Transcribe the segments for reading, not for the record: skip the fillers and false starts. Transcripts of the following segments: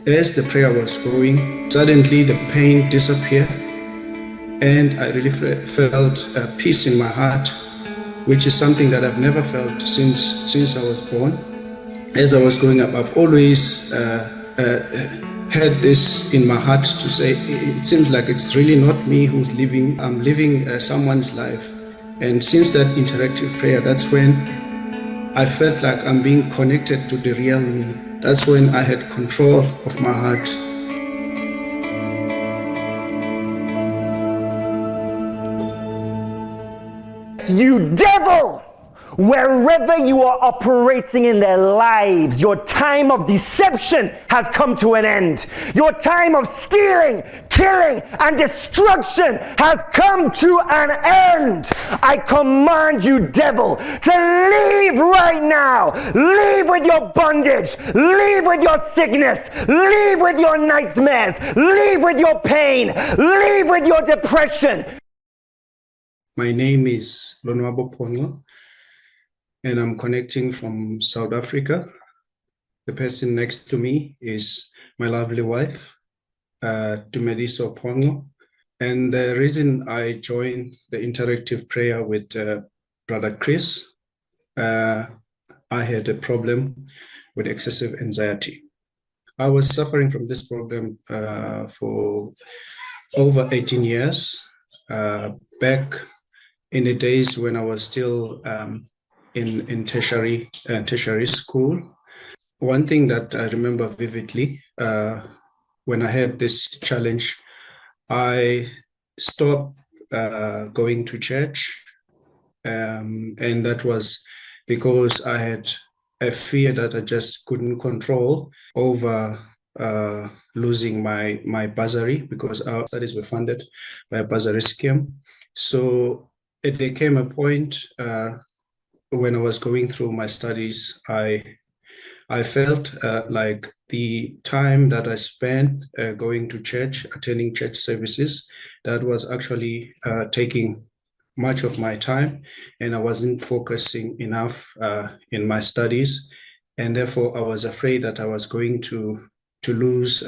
As the prayer was going, suddenly the pain disappeared, and I really felt peace in my heart, which is something that I've never felt since I was born. As I was growing up, I've always had this in my heart to say, it seems like it's really not me who's living, I'm living someone's life. And since that interactive prayer, that's when I felt like I'm being connected to the real me. That's when I had control of my heart. You devil! Wherever you are operating in their lives, your time of deception has come to an end. Your time of stealing, killing, and destruction has come to an end. I command you, devil, to leave right now. Leave with your bondage. Leave with your sickness. Leave with your nightmares. Leave with your pain. Leave with your depression. My name is Lonwabo, and I'm connecting from South Africa. The person next to me is my lovely wife, Dumediso Pongo. And the reason I joined the interactive prayer with Brother Chris, I had a problem with excessive anxiety. I was suffering from this problem for over 18 years, back in the days when I was still in tertiary school. One thing that I remember vividly, when I had this challenge, I stopped going to church, and that was because I had a fear that I just couldn't control over losing my bursary, because our studies were funded by a bursary scheme. So there came a point when I was going through my studies, I felt like the time that I spent going to church, attending church services, that was actually taking much of my time, and I wasn't focusing enough in my studies, and therefore I was afraid that I was going to lose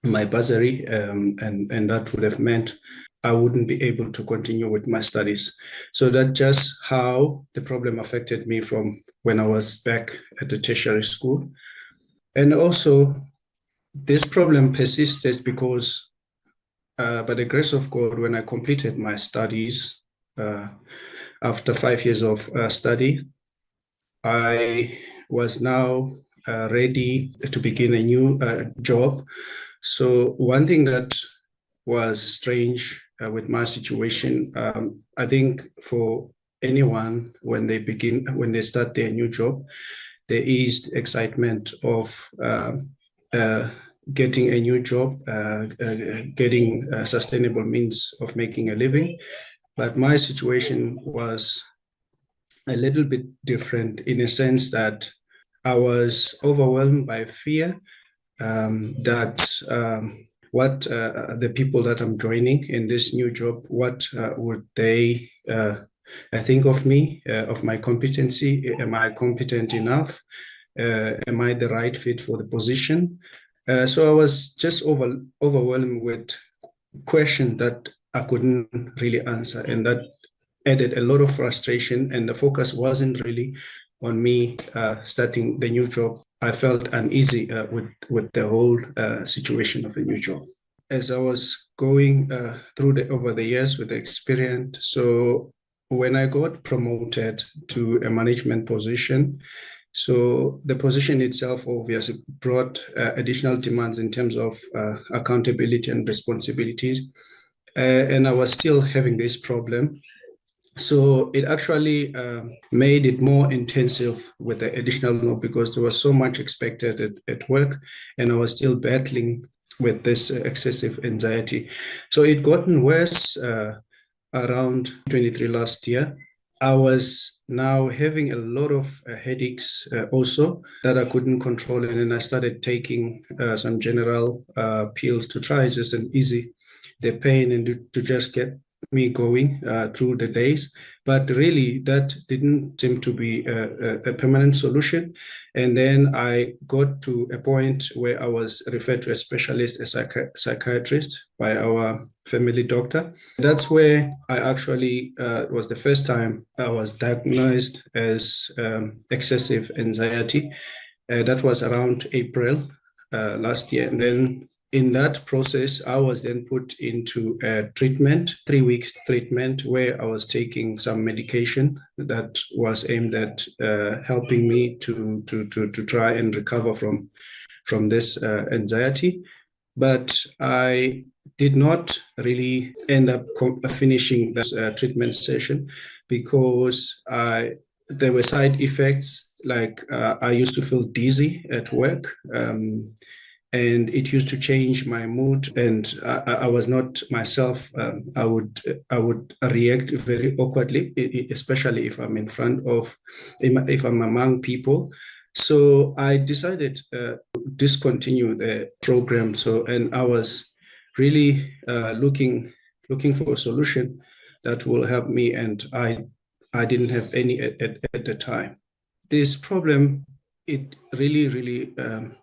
my bursary, and that would have meant I wouldn't be able to continue with my studies. So that's just how the problem affected me from when I was back at the tertiary school. And also, this problem persisted because, by the grace of God, when I completed my studies, after 5 years of study, I was now ready to begin a new job. So one thing that was strange with my situation, I think for anyone, when they start their new job, there is the excitement of getting a new job, getting a sustainable means of making a living. But my situation was a little bit different, in a sense that I was overwhelmed by fear that what the people that I'm joining in this new job, what would they think of me, of my competency? Am I competent enough? Am I the right fit for the position? So I was just overwhelmed with questions that I couldn't really answer, and that added a lot of frustration, and the focus wasn't really on me starting the new job. I felt uneasy with the whole situation of a new job. As I was going through over the years with the experience, so when I got promoted to a management position, so the position itself obviously brought additional demands in terms of accountability and responsibilities, and I was still having this problem. So it actually made it more intensive with the additional no, because there was so much expected at work, and I was still battling with this excessive anxiety. So it gotten worse around 23 last year. I was now having a lot of headaches also that I couldn't control, and then I started taking some general pills to try just and ease the pain and to just get me going through the days. But really, that didn't seem to be a permanent solution. And then I got to a point where I was referred to a specialist, a psychiatrist, by our family doctor. That's where I actually, was the first time I was diagnosed as excessive anxiety. That was around April last year. And then in that process, I was then put into a treatment, 3-week treatment, where I was taking some medication that was aimed at helping me to try and recover from this anxiety. But I did not really end up finishing this treatment session because there were side effects. Like I used to feel dizzy at work. And it used to change my mood, and I was not myself. I would react very awkwardly, especially if I'm if I'm among people. So I decided to discontinue the program. And I was really looking for a solution that will help me, and I didn't have any at the time. This problem, it really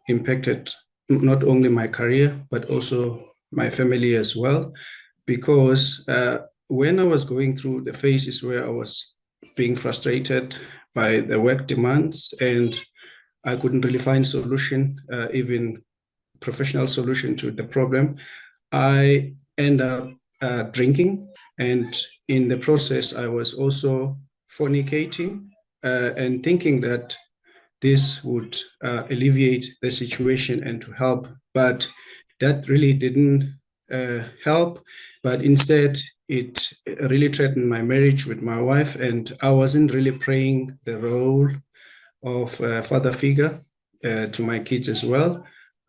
impacted not only my career, but also my family as well. Because when I was going through the phases where I was being frustrated by the work demands and I couldn't really find solution, even professional solution to the problem, I end up drinking. And in the process, I was also fornicating and thinking that this would alleviate the situation and to help, but that really didn't help. But instead, it really threatened my marriage with my wife, and I wasn't really playing the role of a father figure to my kids as well,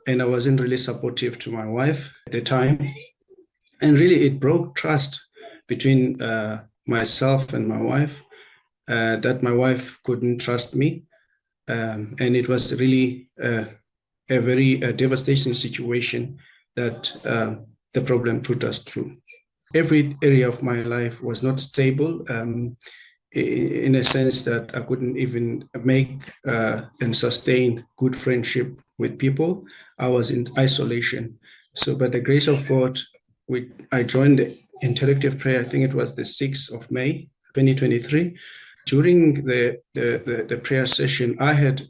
and I wasn't really supportive to my wife at the time. And really, it broke trust between myself and my wife, that my wife couldn't trust me. And it was really a very devastating situation that the problem put us through. Every area of my life was not stable, in a sense that I couldn't even make and sustain good friendship with people. I was in isolation. So by the grace of God, I joined the interactive prayer. I think it was the 6th of May, 2023. During the prayer session, I had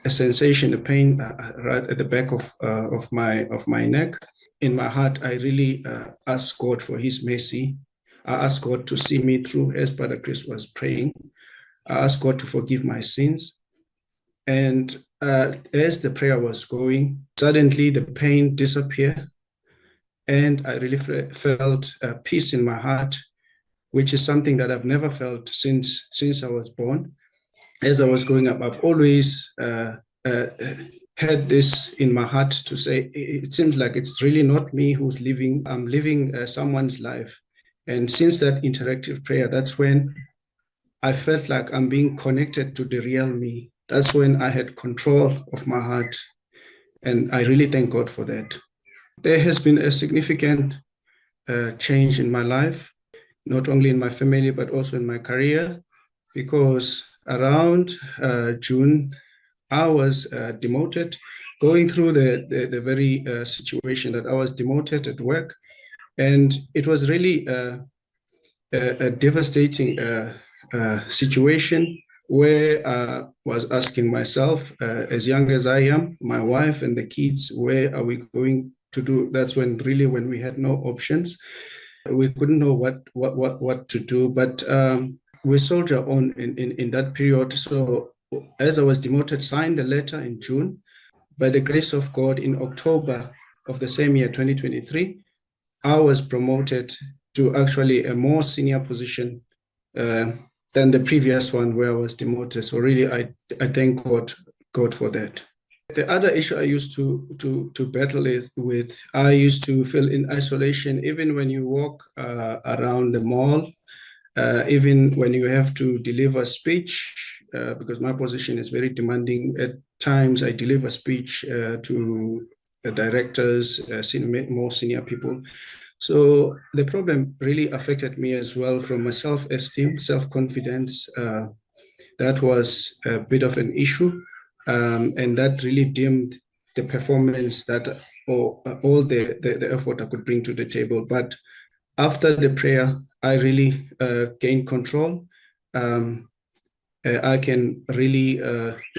a sensation, a pain right at the back of my neck. In my heart, I really asked God for His mercy. I asked God to see me through as Brother Chris was praying. I asked God to forgive my sins. And as the prayer was going, suddenly the pain disappeared, and I really felt peace in my heart, which is something that I've never felt since I was born. As I was growing up, I've always had this in my heart to say, it seems like it's really not me who's living, I'm living someone's life. And since that interactive prayer, that's when I felt like I'm being connected to the real me. That's when I had control of my heart. And I really thank God for that. There has been a significant change in my life, not only in my family, but also in my career, because around June, I was demoted, going through the very situation that I was demoted at work. And it was really a devastating situation where I was asking myself, as young as I am, my wife and the kids, where are we going to do? That's when we had no options. We couldn't know what to do, but we soldier on in that period. So as I was demoted, signed the letter in June. By the grace of God, in October of the same year, 2023, I was promoted to actually a more senior position than the previous one where I was demoted. So really, I thank God for that. The other issue I used to battle with, I used to feel in isolation, even when you walk around the mall, even when you have to deliver speech, because my position is very demanding. At times, I deliver speech to directors, more senior people. So the problem really affected me as well from my self-esteem, self-confidence. That was a bit of an issue, and that really dimmed the performance that or all the effort I could bring to the table. But after the prayer, I really gained control. I can really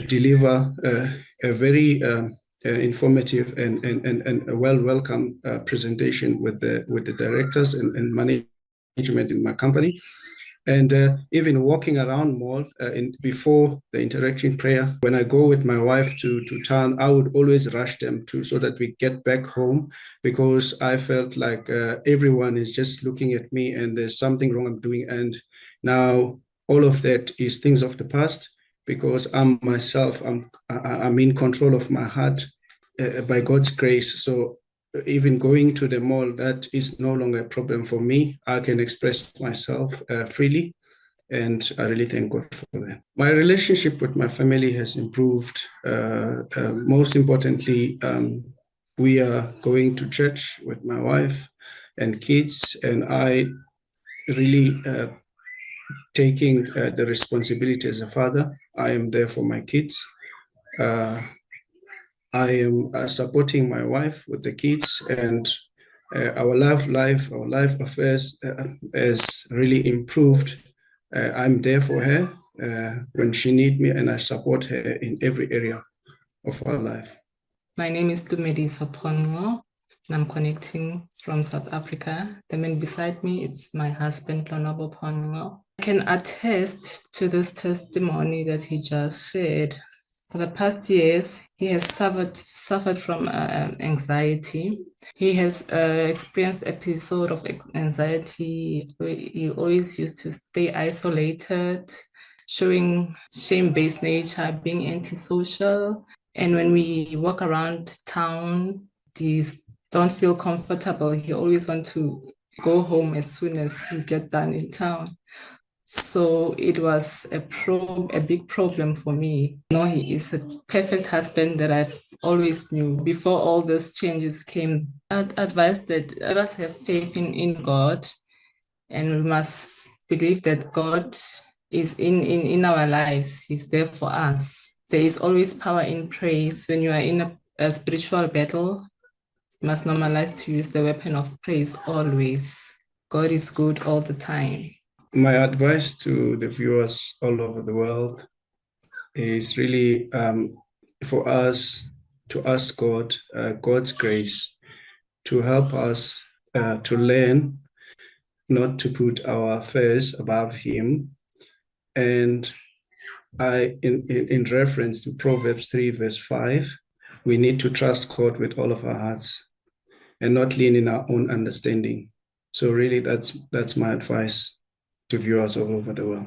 deliver a very informative and a well-welcome presentation with the directors and management in my company. And even walking around mall before the interaction prayer, when I go with my wife to town, I would always rush them so that we get back home, because I felt like everyone is just looking at me and there's something wrong I'm doing. And now all of that is things of the past, because I'm myself, I'm in control of my heart by God's grace. So even going to the mall, that is no longer a problem for me. I can express myself freely, and I really thank God for that. My relationship with my family has improved. Most importantly, we are going to church with my wife and kids, and I really taking the responsibility as a father. I am there for my kids. I am supporting my wife with the kids, and our life affairs has really improved. I'm there for her when she needs me, and I support her in every area of our life. My name is and I'm connecting from South Africa. The man beside me, it's my husband, Lonwabo. I can attest to this testimony that he just shared. For the past years, he has suffered from anxiety. He has experienced episode of anxiety. He always used to stay isolated, showing shame-based nature, being antisocial. And when we walk around town, these don't feel comfortable. He always wants to go home as soon as we get done in town. So it was a big problem for me. You know, he is a perfect husband that I've always knew. Before all these changes came, I'd advise that let us have faith in God, and we must believe that God is in our lives. He's there for us. There is always power in praise. When you are in a spiritual battle, you must normalize to use the weapon of praise always. God is good all the time. My advice to the viewers all over the world is really for us to ask God, God's grace, to help us to learn not to put our affairs above Him. And in reference to Proverbs 3 verse 5, we need to trust God with all of our hearts and not lean in our own understanding. So really, that's my advice to viewers all over the world.